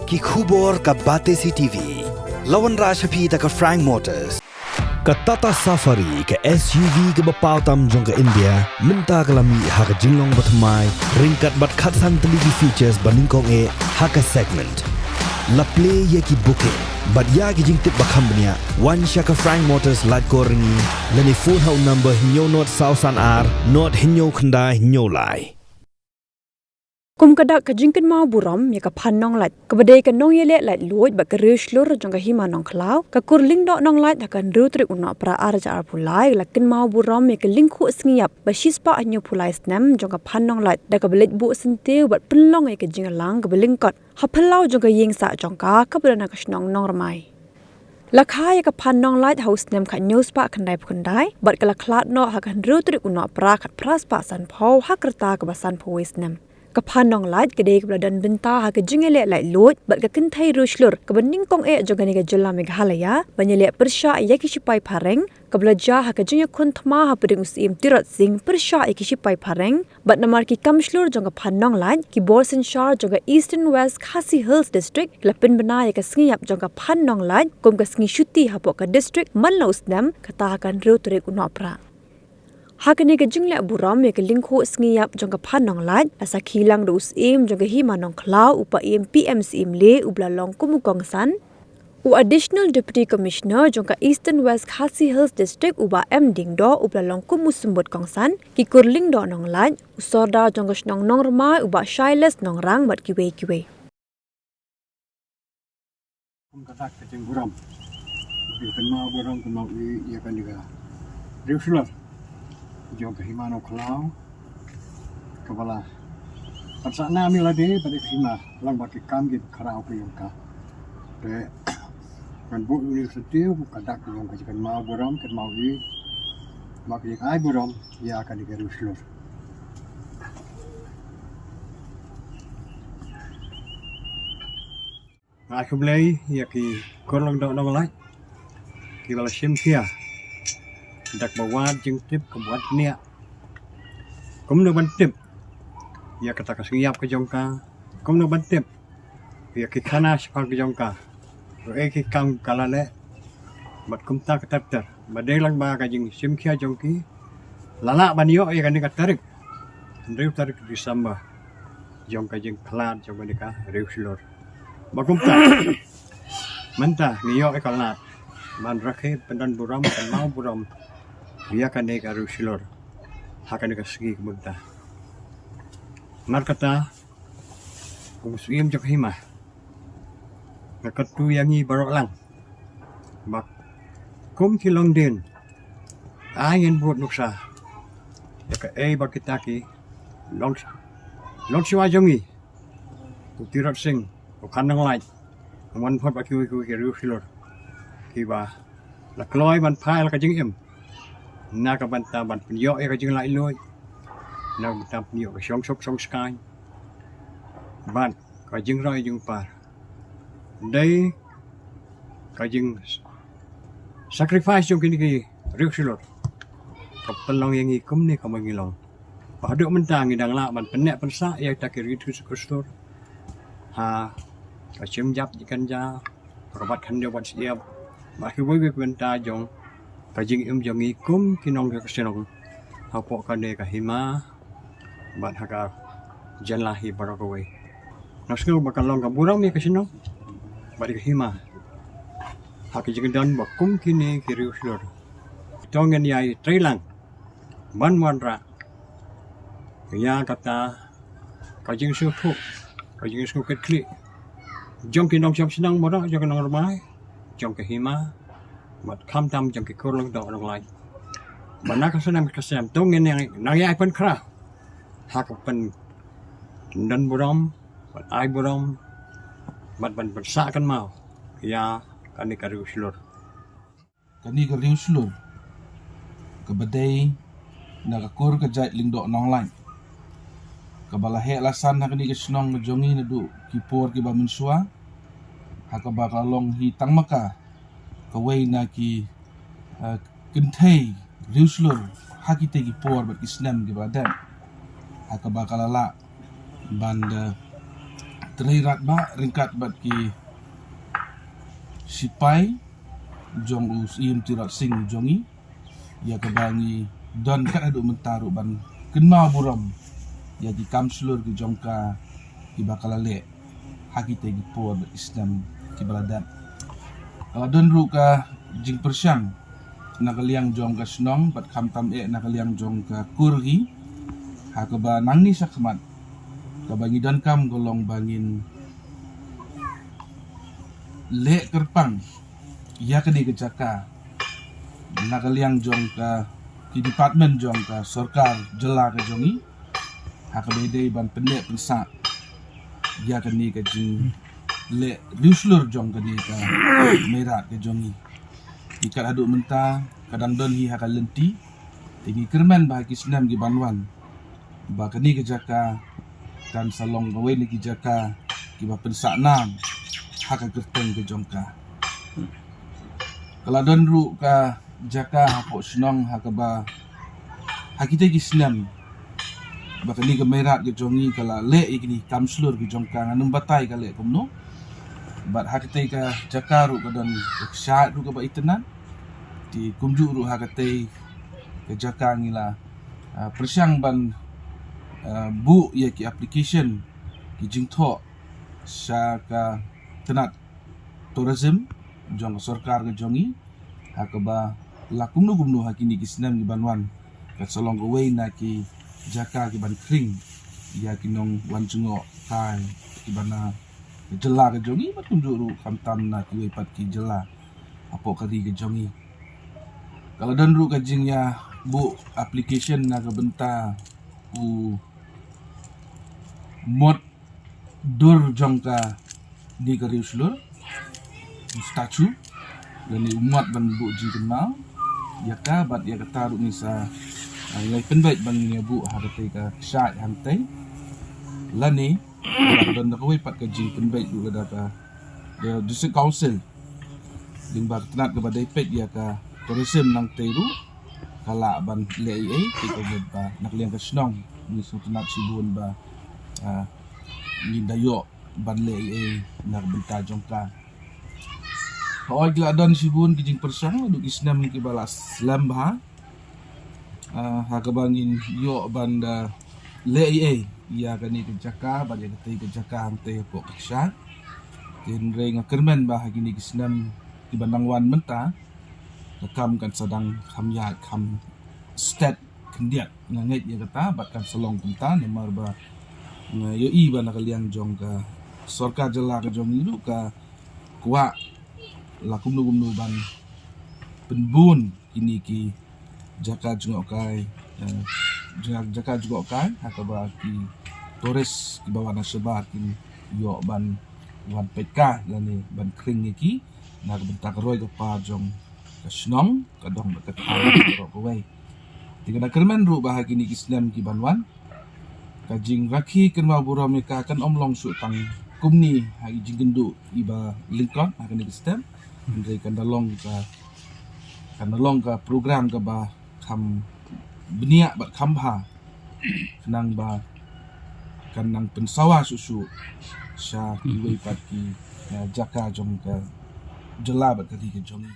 ki khubor ka Bate CTV. Lawan Rashapi ta ka Frank Motors. Ka Tata Safari ka SUV ka bapaw tam jong ka India minta kalami ha ka jinglong batmai ringkat bat khatsan teligi features baningkong e ha ka segment. La play ye ki booking but ya ki jing tip bakambnia one shaka Frank Motors light koringi lani phone hau number hinyo not sausan ar not hinyo khanda hinyo lai. Kum kadak ka jingkin mau buram ya ka phan nong lat ka badai ka nong yele lat luoj ba ka rish lur jong ka hima nong klau ka kurling dok nong lat ha kan ru tri unna pra arja ar pulai lakin mau buram ya ka lingkhu sngiap ba shispa anyu pulai snam jong ka phan nong lat da ka belit bu senteu bat penlong ya ka jingalang ka belingkot ha phalau jong ka ying sa jong ka brana ka snong nong ramai Lakha ya ka phan nong lat house nem kha news pa khandai phundai bat ka laklat no ha kan ru tri unna pra khat pras pa san phau ha krta ka basan phowis nem ka phan nong lat ka dei ka dan binta ha ka jingele lai lot bat ka kin thai rushlur ka baning kong e jogani ka jilla meghalaya banyele persha ya ki sipai phareng ka blaja ha ka jingya khun thma ha pring usim tirat sing persha ya ki sipai phareng bat namar ki kamshlur jong ka phan nong lat ki borsin shar jong ka eastern west khasi hills district lapin bana ya ka sngiap jong ka phan nong lat kom ka sngi shuti ha po ka district manlaus nam ka ta kan ru tre unopra Hakane ka jingle buram ya ka lingkho sngiap jong ka phan nong lat asa khilang dos im jong ka hima nong khlau upa im PMC im le ubla long kumukong san u additional deputy commissioner jong ka eastern west khasi hills district uba M ding do ubla long kumusumbot kong san ki kurling do nong lat usorda jong ka snong nong rma uba shailes nong rang bat kiwe Katak kecing buram, kenal buram kenal ia kan juga. Riusulah, jauh ke himano kelau, kepala. Pasal nami lagi pada hima, lang bagi kami kerau ke yungka. De, kan bu universiti katak yang kecing mau buram kenal bagi ai buram ia akan juga riusulah. Aku beli ya ki korlang dok nong lai ki bala sim kia dak bawat jeng tip kebuat nia kum no ban tip ya kata kasngiap ke jongka kum no ban tip ya ki khana sipal ke jongka ro e ki kang kalale bat kum ta katar badai lang ba ka jeng sim kia jongki lala banio ya kan tarik riu tarik di samba jongka jeng klan jongka dika riu silor Bagumta, mentah niyo ekalat, man rakhe pendan buram kan mau buram, dia kan dek arusilor, hakan dek segi kemunta. Markata, umusim jok hima, nakatu yangi barok lang, bak kum kilong din, ayen buat nuksa, jaka bakitaki, long siwa jongi, utirat sing. Bukan nang lain, man pot baki ki riu silor, kiba la kloi ban phai la ka jing im, na ka ban ta ban pinyo e ka jing lai loi, na ban ta pinyo ka song sky, ban ka jing roi jing par, dai ka jing sacrifice jong kini ki riu silor, ka pelong yang ikum ni ka mangilong, paduk mentang idang la ban penek pensa ya ta ki riu kustor, ha Kacim jap ikan ja, rabat khandil buat siap. Bagi wei benta jong, kajing jong ikum kinong ke kesenong. Hapok kade kahima, bat haka jalahi barakawai. Naskil bakal long kaburang ni kesenong, bat kahima. Haki jing dan bakum kini kiriu silor. Tongen yai trailang, ban wanra. Ya kata kajing suku, kajing suku klik. Jom ki nong jom senang moda jom nong ramai jom ke hima mat kham tam jom ki kurlang dok nong lai bana ka senam kesem tungen yang nang ai pen kra hak pen dan buram bat ai buram bat ban bersa kan mau ya kan ni kariu silor ke badai na ka kur ka jait ling dok nong lai ka bala he lasan ha kani ke snong jongi na du ki por ki ba mensua ha ka ba ka long hi tang maka ka wei na ki kinthei riuslur ha ki te ki por ba ki snam ki ba dan ha ka ba ka la ban terirat ba ringkat bat ki sipai jong us im tirat sing jongi ya kebangi don kat adu mentaru ban kenma buram ya di kamslur ki jongka ki bakalale hakite ki por Islam ki baladat don ru ka jing persyang nakaliang jong ka snong bat kham tam nakaliang jong ka kurhi hakaba nangni sakmat ka bangi don kam golong bangin le kerpang ya kedi kecaka nakaliang jong ka di department jong ka sorkar jela ka jongi hakabede ban pendek pensa ya keni ka jing le riuslur jong kedi ka merat ka jongi ikat aduk mentah kadang don hi hakal lenti tinggi kerman bahagi senam gi banwan ba keni kejaka kan salong gawe ni kejaka ki ba pensa nam hakal kerteng ke jongka kalau don ru ka jaka hapok senong hakaba hakite gi senam ba keni ke merat ke jongi kala le ikni kamslur ke jongka nganum batai kale kumno bat hakite ka jaka ru ka don syat ru ka ba itenan di kumju ru hakate ke jaka ngila persyang ban bu ya ki application ki jingtho sya ka tenat tourism jong sarkar ke jongi hakaba lakum nu gumnu hakini ki senam ki banwan ka solong go wei na ki jaka ki ban kring ya ki nong wan jungo kai ki bana jela ke jongi bat kumju ru kamtam na ki wei pat ki jela apo kadi ke jongi kalau don ru ka jing ya bu application na ka benta u mod dur jongka di kariuslur statue dan umat ban bu ji kenal ya ka bat ya kata ru ni sa ngai penbait ban ni bu harate ka syai hantai lani dan ka wei pat ka ji penbait du kada ka the district council limba tenat ke badai pet ya ka tourism nang teru kala ban lei ti ko ba nakliang ka snong ni su tenat sibun ba ni dayo ban lei nak benta jongka Hoi gila don sibun kijing persang duk isnam ki balas lamba hakabangin yo banda lei ya kani ke jaka ban ya ke jaka hante ko kisah tin re ngakermen bah gini kisnam ki bandang wan menta kam kan sedang khamya kham stat kendiat nganget ya kata bat kan selong penta nomor ba yo i ban kaliang jong ka sorka jela ka jong idu ka kwa lakum nu ban penbun kini ki jaka jengok kai jaka jengok kai hakaba ki toris ki bawana sebar kini yo ban wan peka yani ban kring ki na bentak roy ka pa jong ka snong ka dong ka ro ko wei tinggal kermen ru bahagi ni Islam ki banwan ka jing rakhi kenwa buram ni ka kan omlong su tang kumni hagi jing gendu iba lingkon akan ni Islam ndai kan dalong ka program ka ba kham benia bat khamba nang ba kan nang pensawa susu sya ki wei pat ki jaka jong ka jela bat ka ti ke jong